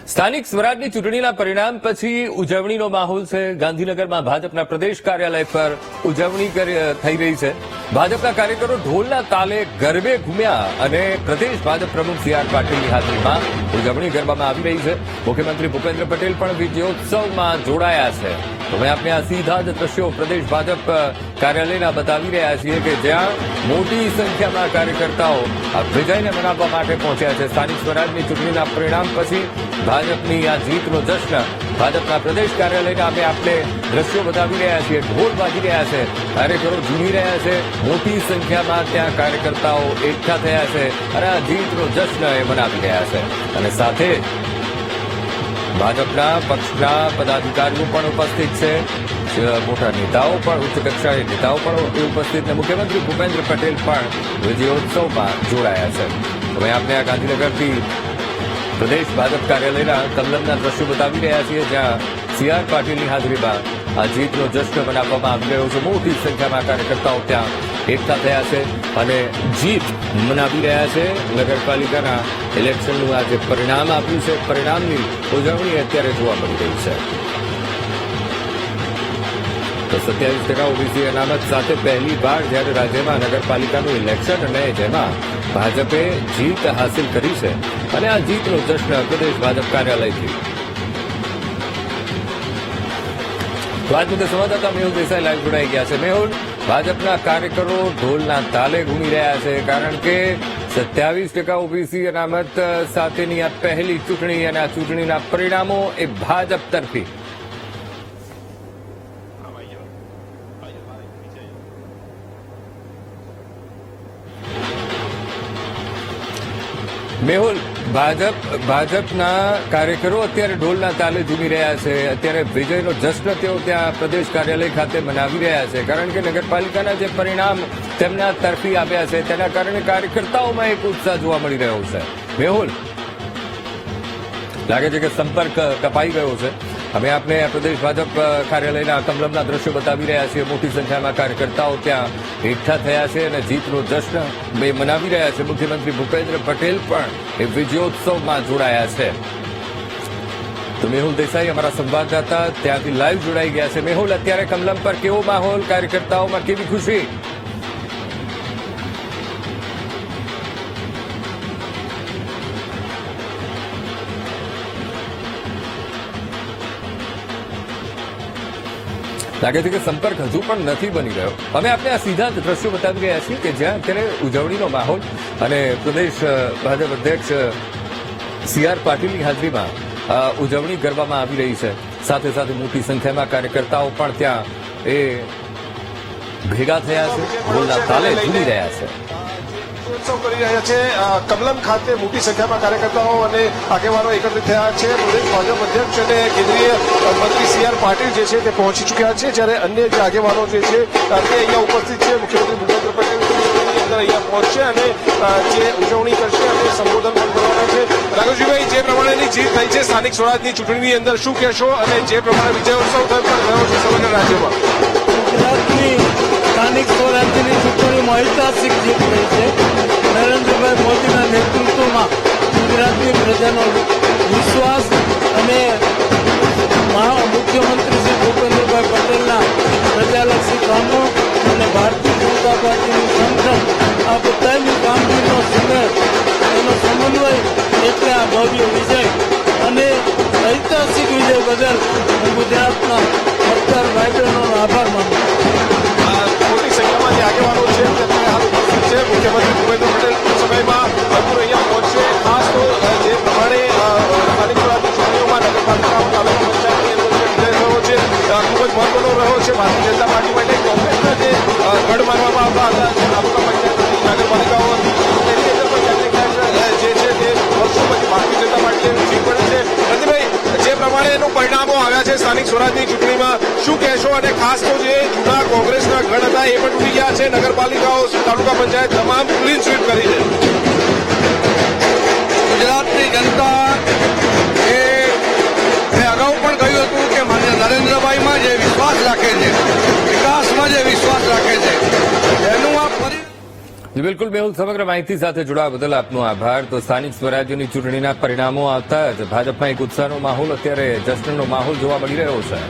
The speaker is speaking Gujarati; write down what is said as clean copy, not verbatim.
સ્થાનિક સ્વરાજની ચૂંટણીના પરિણામ પછી ઉજવણીનો માહોલ છે. ગાંધીનગરમાં ભાજપના પ્રદેશ કાર્યાલય પર ઉજવણી થઈ રહી છે. ભાજપના કાર્યકરો ઢોલના તાલે ગરબે ઘૂમ્યા અને પ્રદેશ ભાજપ પ્રમુખ સી આર પાટીલની હાજરીમાં ઉજવણી કરવામાં આવી રહી છે. મુખ્યમંત્રી ભૂપેન્દ્ર પટેલ પણ વિજયોત્સવમાં જોડાયા છે. હવે આપણે આ સીધા જ દ્રશ્યો પ્રદેશ ભાજપ કાર્યાલયના બતાવી રહ્યા છીએ કે જ્યાં મોટી સંખ્યામાં કાર્યકર્તાઓ આ વિજયને મનાવવા માટે પહોંચ્યા છે. સ્થાનિક સ્વરાજની ચૂંટણીના પરિણામ પછી ભાજપની આ જીતનો જશ્ન ભાજપના પ્રદેશ કાર્યાલયના અમે આપણે દ્રશ્યો બતાવી રહ્યા છીએ. ઢોલ વાગી રહ્યા છે, કાર્યકરો ઝૂમી રહ્યા છે. મોટી સંખ્યામાં ત્યાં કાર્યકર્તાઓ એકઠા થયા છે અને આ જીતનો જશ્ન એ મનાવી રહ્યા છે. અને સાથે ભાજપના પક્ષના પદાધિકારીઓ પણ ઉપસ્થિત છે. મોટા નેતાઓ પણ ઉચ્ચ કક્ષાએ નેતાઓ પણ ઉપસ્થિત છે. મુખ્યમંત્રી ભૂપેન્દ્ર પટેલ પણ વિજયોત્સવમાં જોડાયા છે. હવે આપણે આ ગાંધીનગરથી પ્રદેશ ભાજપ કાર્યાલયના કમલમના દ્રશ્યો બતાવી રહ્યા છીએ જ્યાં સી આર પાટીલની હાજરીમાં આ જીતનો જશ્ન મનાવવામાં આવી રહ્યો છે. મોટી સંખ્યામાં કાર્યકર્તાઓ ત્યાં એકઠા થયા છે અને જીત મનાવી રહ્યા છે. નગરપાલિકાના ઇલેક્શનનું આ જે પરિણામ આપ્યું છે, પરિણામની ઉજવણી અત્યારે જોવા મળી રહી છે. તો 27% ઓબીસી અનામત સાથે પહેલી વાર જ્યારે રાજ્યમાં નગરપાલિકાનું ઇલેક્શન અને જેમાં ભાજપે જીત હાંસિલ કરી છે અને આ જીતનો જશ્ન પ્રદેશ ભાજપ કાર્યાલયથી. તો આજ મુદ્દે સંવાદદાતા મેહુલ દેસાઈ લાઈવ જોડાઈ ગયા છે. મેહુલ, ભાજપના કાર્યકરો ઢોલના તાલે ઘૂમી રહ્યા છે કારણ કે 27% ઓબીસી અનામત સાથેની આ પહેલી ચૂંટણી અને આ ચૂંટણીના પરિણામો એ ભાજપ તરફી. મેહુલ, ભાજપના કાર્યકરો અત્યારે ઢોલના તાલે ઝૂમી રહ્યા છે. અત્યારે વિજયનો જશ્ન તેઓ ત્યાં પ્રદેશ કાર્યાલય ખાતે મનાવી રહ્યા છે કારણ કે નગરપાલિકાના જે પરિણામ તેમના તરફી આવ્યા છે તેના કારણે કાર્યકર્તાઓમાં એક ઉત્સાહ જોવા મળી રહ્યો છે. મેહુલ, લાગે છે કે સંપર્ક કપાઈ ગયો છે. અમે આપને પ્રદેશ ભાજપ કાર્યાલયના કમલમના દ્રશ્યો બતાવી રહ્યા છીએ. મોટી સંખ્યામાં કાર્યકર્તાઓ ત્યાં એકઠા થયા છે અને જીતનો જશ્ન મનાવી રહ્યા છે. મુખ્યમંત્રી ભૂપેન્દ્ર પટેલ પણ એ વિજયોત્સવમાં જોડાયા છે. તો મેહુલ દેસાઈ અમારા સંવાદદાતા ત્યાંથી લાઈવ જોડાઈ ગયા છે. મેહુલ, અત્યારે કમલમ પર કેવો માહોલ, કાર્યકર્તાઓમાં કેવી ખુશી? લાગે છે કે સંપર્ક હજુ પણ નથી બની રહ્યો. અમે આપણે આ સીધા જ દ્રશ્યો બતાવી રહ્યા છીએ કે જ્યાં અત્યારે ઉજવણીનો માહોલ અને પ્રદેશ ભાજપ અધ્યક્ષ સી આર પાટીલની હાજરીમાં ઉજવણી કરવામાં આવી રહી છે. સાથે સાથે મોટી સંખ્યામાં કાર્યકર્તાઓ પણ ત્યાં એ ભેગા થયા છે, ઢોલના તાલે ઝૂમી રહ્યા છે. ઉત્સવ કરી રહ્યા છે. કમલમ ખાતે મોટી સંખ્યામાં કાર્યકર્તાઓ અને આગેવાનો એકત્રિત થયા છે. પ્રદેશ ભાજપ અધ્યક્ષ અને કેન્દ્રીય મંત્રી સી આર પાટીલ જે છે તે પહોંચી ચૂક્યા છે જ્યારે અન્ય જે આગેવાનો જે છે તે અહીંયા ઉપસ્થિત છે. મુખ્યમંત્રી ભૂપેન્દ્ર પટેલ અંદર અહીંયા પહોંચશે અને જે ઉજવણી કરશે અને સંબોધન પણ કરવાના છે. રાઘવજીભાઈ, જે પ્રમાણેની જીત થઈ છે સ્થાનિક સ્વરાજની ચૂંટણીની અંદર શું કહેશો અને જે પ્રમાણે વિજયોત્સવ થયો છે સમગ્ર રાજ્યમાં? ગુજરાતની સ્થાનિક સ્વરાજ્યની ચૂંટણીમાં ઐતિહાસિક જીત થઈ છે. નરેન્દ્રભાઈ મોદીના નેતૃત્વમાં ગુજરાતની પ્રજાનો વિશ્વાસ અને મુખ્યમંત્રી શ્રી ભૂપેન્દ્રભાઈ પટેલના પ્રજાલક્ષી કામો અને ભારતીય જનતા પાર્ટીનું સંગઠન આ બધાની કામગીરીનો સુમેળ એનો સમન્વય એટલે આ ભવ્ય વિજય અને ઐતિહાસિક વિજય બદલ હું ગુજરાતના મતદાર ભાઈ બહેનોનો આભાર માનું છું. મોટી સંખ્યામાં જે આગેવાનો છે તે હાલ ઉપસ્થિત છે. મુખ્યમંત્રી ભૂપેન્દ્ર પટેલ સમયમાં ભરપૂર અહીંયા પહોંચશે. ખાસ તો જે પ્રમાણે સ્થાનિક સ્વરાજની ચૂંટણીઓમાં નગરપાલિકા તાલુકા પંચાયતની અંદર જે વિજય થયો છે ખૂબ જ મહત્વનો રહ્યો છે ભારતીય જનતા પાર્ટી માટે. કોંગ્રેસના જે ગઢ માનવામાં આવતા હતા જે તાલુકા પંચાયતની નગરપાલિકાઓ હતી તેની અંદર પણ ક્યાંક જે છે તે વર્ષો પછી ભારતીય જનતા પાર્ટીએ જીત પડે છે. રતિભાઈ, જે પ્રમાણે એનું પરિણામો આવ્યા છે સ્થાનિક સ્વરાજની ચૂંટણીમાં શું કહેશો? અને ખાસ તો જે જૂના કોંગ્રેસના ગઢ હતા એ પણ તૂટી ગયા છે. નગરપાલિકાઓ તાલુકા પંચાયત તમામ ક્લીન સ્વીપ કરી છે. ગુજરાતની જનતા મેં અગાઉ પણ કહ્યું હતું કે માન્ય નરેન્દ્રભાઈમાં જે વિશ્વાસ રાખે છે, વિકાસમાં જે વિશ્વાસ રાખે છે, એનું આ જી બિલકુલ મેહુલ, સમગ્ર માહિતી સાથે જોડાવા બદલ આપનો આભાર. તો સ્થાનિક સ્વરાજ્યની ચૂંટણીના પરિણામો આવતા જ ભાજપમાં એક ઉત્સાહનો માહોલ, અત્યારે જશ્નનો માહોલ જોવા મળી રહ્યો છે.